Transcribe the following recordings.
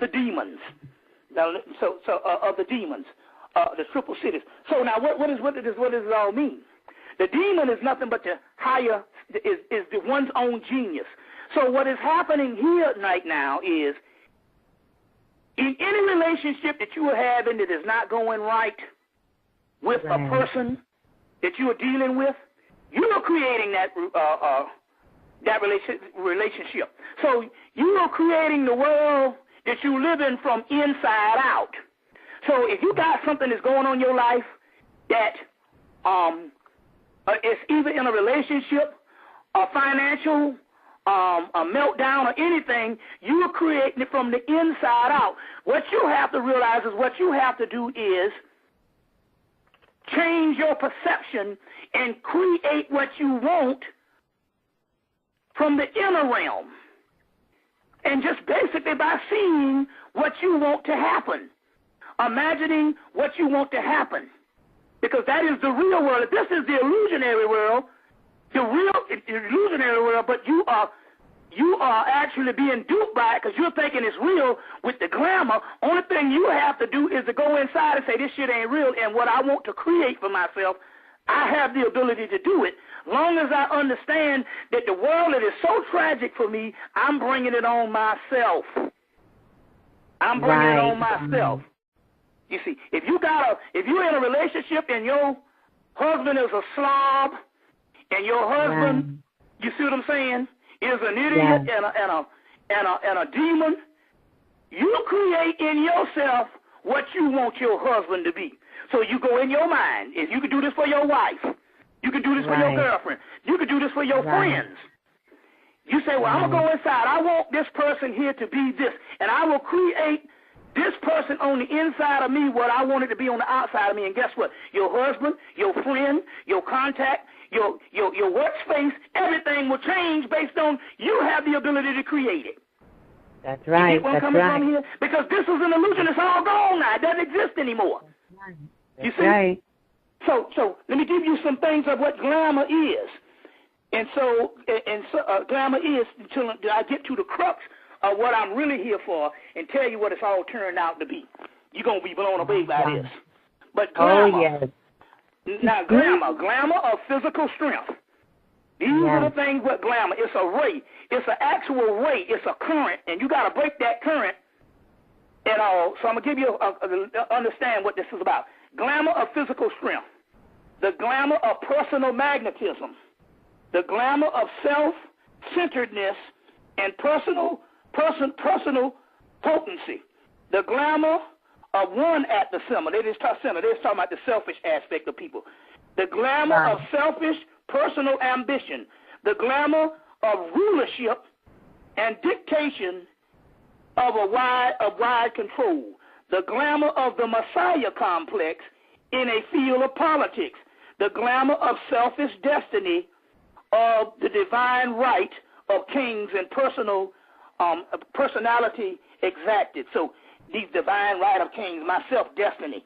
the demons. Now, of the demons, the triple cities. So now, what does it all mean? The demon is nothing but the higher, is the one's own genius. So what is happening here right now is, in any relationship that you are having that is not going right with a person that you are dealing with, you are creating that relationship. So you are creating the world that you live in from inside out. So if you got something that's going on in your life that is either in a relationship, a financial, a meltdown, or anything, you are creating it from the inside out. What you have to realize is what you have to do is change your perception and create what you want from the inner realm. And just basically by seeing what you want to happen, imagining what you want to happen, because that is the real world. This is the illusionary world, but you are actually being duped by it because you're thinking it's real with the glamour. Only thing you have to do is to go inside and say, this shit ain't real, and what I want to create for myself, I have the ability to do it. Long as I understand that the world that is so tragic for me, I'm bringing it on myself. I'm bringing it on myself. You see, if you're in a relationship and your husband is a slob, and your husband, you see what I'm saying, is an idiot and a demon, you create in yourself what you want your husband to be. So you go in your mind. If you can do this for your wife, you can do this for your girlfriend, you can do this for your friends. You say, well, I'm going to go inside. I want this person here to be this, and I will create this person on the inside of me what I want it to be on the outside of me. And guess what? Your husband, your friend, your contact, your workspace, everything will change based on you have the ability to create it. That's right. You get where I'm coming from here? Because this is an illusion. It's all gone now. It doesn't exist anymore. You see? Right. So let me give you some things of what glamour is. And so glamour is, until I get to the crux of what I'm really here for and tell you what it's all turned out to be. You're going to be blown away by this. But glamour, now glamour of physical strength. These are the things what glamour. It's a ray. It's an actual ray. It's a current, and you got to break that current and all. So I'm going to give you understand what this is about. Glamour of physical strength. The glamour of personal magnetism. The glamour of self-centeredness and personal potency. The glamour of one at the center. They just talking about the selfish aspect of people. The glamour of selfish personal ambition. The glamour of rulership and dictation of wide control. The glamour of the Messiah complex in a field of politics. The glamour of selfish destiny of the divine right of kings and personality exacted. So these divine right of kings, my self-destiny.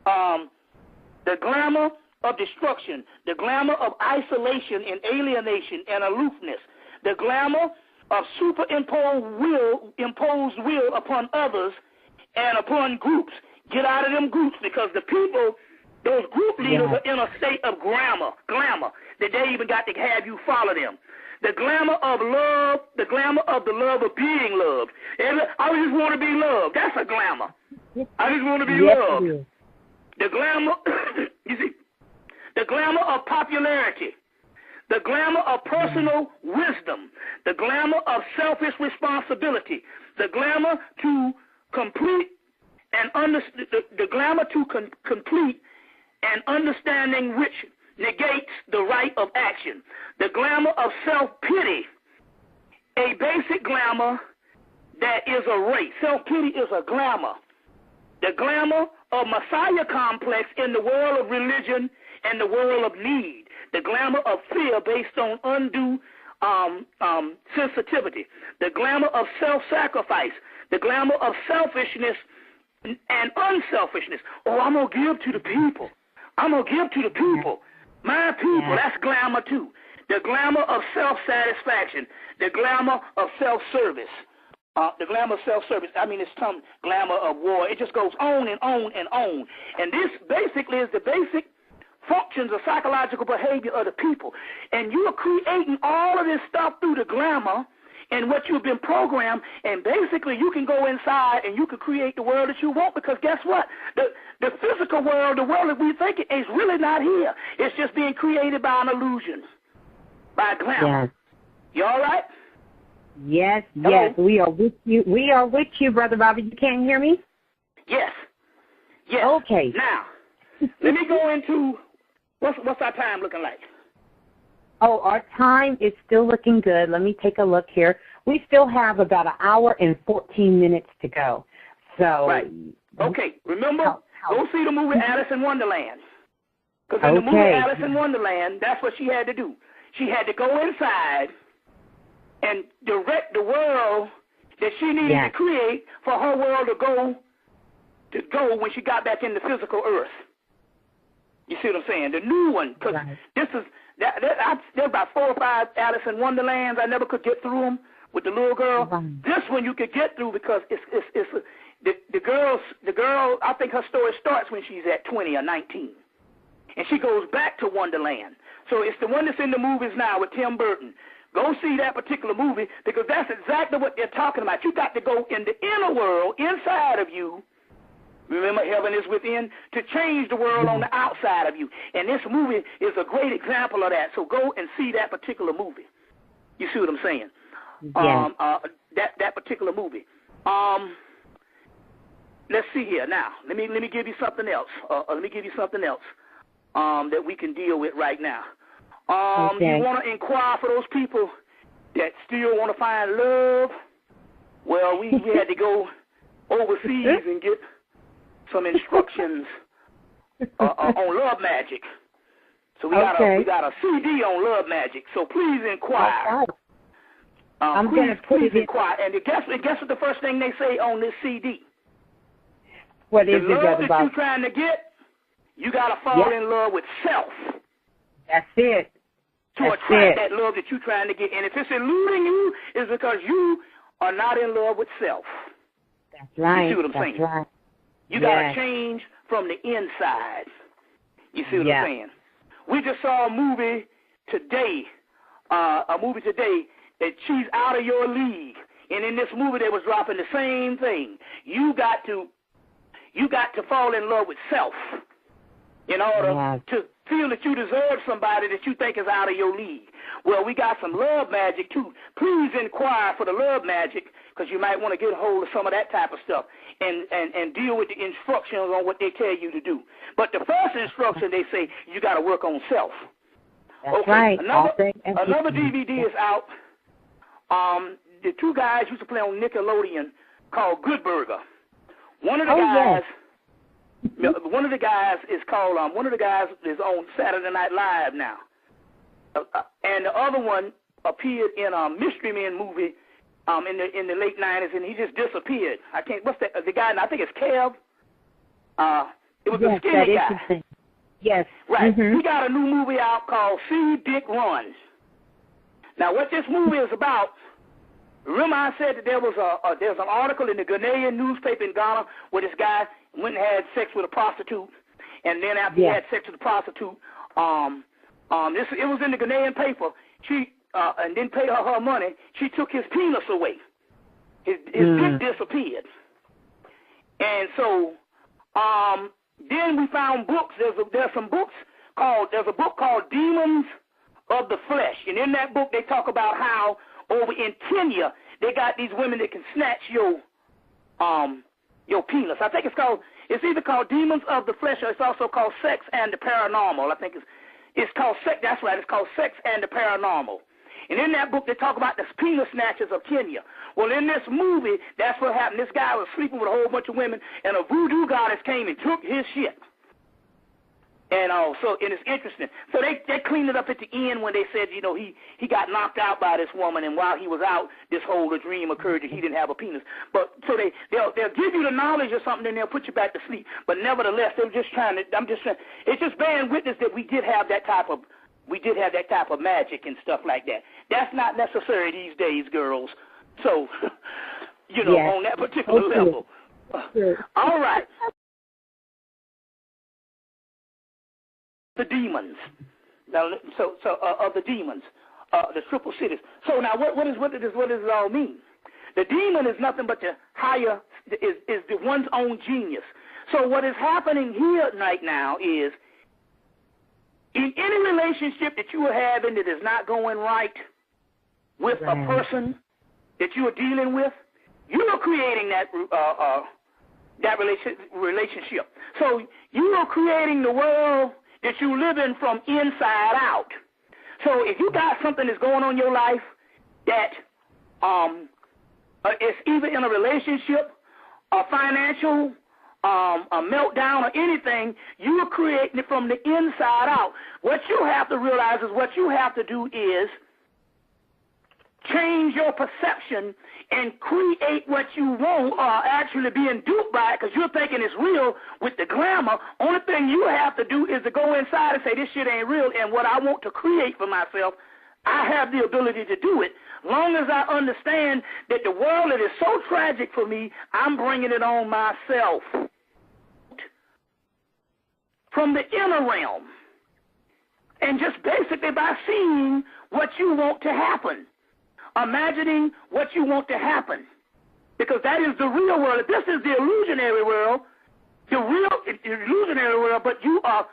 The glamour of destruction, the glamour of isolation and alienation and aloofness, the glamour of imposed will upon others and upon groups. Get out of them groups, because the people, those group leaders are in a state of glamour, that they even got to have you follow them. The glamour of love, the glamour of the love of being loved. I just want to be loved. That's a glamour. I just want to be loved. The glamour, you see, the glamour of popularity, the glamour of personal wisdom, the glamour of selfish responsibility, the glamour to complete and the glamour to complete and understanding which negates the right of action, the glamour of self-pity, a basic glamour that is a race. Self-pity is a glamour. The glamour of Messiah complex in the world of religion and the world of need. The glamour of fear based on undue sensitivity. The glamour of self-sacrifice. The glamour of selfishness and unselfishness. Oh, I'm going to give to the people. I'm going to give to the people. My people, that's glamour too. The glamour of self-satisfaction. The glamour of self-service. the glamour of self-service. I mean, it's some glamour of war. It just goes on and on and on. And this basically is the basic functions of psychological behavior of the people. And you are creating all of this stuff through the glamour and what you've been programmed, and basically you can go inside and you can create the world that you want, because guess what? The physical world, the world that we think is really not here. It's just being created by an illusion, by glamour. Yes. You all right? Yes, Hello? yes, we are with you. We are with you, Brother Bobby. You can't hear me? Yes. Yes. Okay. Now, let me go into what's our time looking like? Oh, our time is still looking good. Let me take a look here. We still have about an hour and 14 minutes to go. So, right. Okay. Remember, go see the movie Alice in Wonderland. Because in the movie Alice in Wonderland, that's what she had to do. She had to go inside and direct the world that she needed to create for her world to go when she got back in the physical earth. You see what I'm saying? The new one, because this is there's about 4 or 5 Alice in Wonderlands. I never could get through them with the little girl. This one you could get through because it's the girl. I think her story starts when she's at 20 or 19, and she goes back to Wonderland. So it's the one that's in the movies now with Tim Burton. Go see that particular movie, because that's exactly what they're talking about. You got to go in the inner world, inside of you. Remember, heaven is within, to change the world on the outside of you. And this movie is a great example of that. So go and see that particular movie. You see what I'm saying? Yes. That particular movie. Let's see here. Now, let me give you something else. Let me give you something else that we can deal with right now. You want to inquire for those people that still want to find love? Well, we had to go overseas and get some instructions on love magic. So we got a CD on love magic. So please inquire. Please inquire. And guess what the first thing they say on this CD? What is the it, love that Bob? you're trying to get, you got to fall in love with self. That's it. To attract that love that you're trying to get. And if it's eluding you, it's because you are not in love with self. That's right. You see what I'm saying? Right. You got to change from the inside. You see what I'm saying? We just saw a movie today that she's out of your league. And in this movie they was dropping the same thing. You got to fall in love with self in order to feel that you deserve somebody that you think is out of your league. Well, we got some love magic too. Please inquire for the love magic, because you might want to get a hold of some of that type of stuff and deal with the instructions on what they tell you to do. But the first instruction, they say you got to work on self. That's right. Another DVD is out. The 2 guys used to play on Nickelodeon called Good Burger. One of the guys. One of the guys is called. One of the guys is on Saturday Night Live now, and the other one appeared in a Mystery Men movie in the late '90s, and he just disappeared. I can't. What's the guy? I think it's Kev. It was a skinny guy. Yes. Right. We got a new movie out called See Dick Run. Now, what this movie is about. Remember, I said that there's an article in the Ghanaian newspaper in Ghana where this guy went and had sex with a prostitute, and then after he had sex with the prostitute, it was in the Ghanaian paper. She and didn't pay her money. She took his penis away. His dick disappeared, and so then we found books. There's some books called. There's a book called Demons of the Flesh, and in that book they talk about how over in Kenya they got these women that can snatch your penis. I think it's either called Demons of the Flesh, or it's also called Sex and the Paranormal. I think it's called Sex. That's right. It's called Sex and the Paranormal. And in that book they talk about the penis snatchers of Kenya. Well, in this movie, that's what happened. This guy was sleeping with a whole bunch of women, and a voodoo goddess came and took his shit. And it's interesting. So they cleaned it up at the end when they said, he got knocked out by this woman, and while he was out, this whole dream occurred that he didn't have a penis. But so they'll give you the knowledge or something, and they'll put you back to sleep. But nevertheless, they're just trying to. It's just bearing witness that we did have that type of magic and stuff like that. That's not necessary these days, girls. So you know, on that particular level. All right. The demons. Now, of the demons, the triple cities. So now, what does it all mean? The demon is nothing but the higher, is the one's own genius. So what is happening here right now is, in any relationship that you are having that is not going right with a person that you are dealing with, you are creating that relationship. So you are creating the world that you live in from inside out. So if you got something that's going on in your life that is either in a relationship, a financial, a meltdown, or anything, you are creating it from the inside out. What you have to realize is what you have to do is change your perception and create what you want, actually being duped by it, because you're thinking it's real with the glamour. Only thing you have to do is to go inside and say, this shit ain't real, and what I want to create for myself, I have the ability to do it. Long as I understand that the world that is so tragic for me, I'm bringing it on myself. From the inner realm. And just basically by seeing what you want to happen. Imagining what you want to happen. Because that is the real world. This is the illusionary world. The real illusionary world, but you are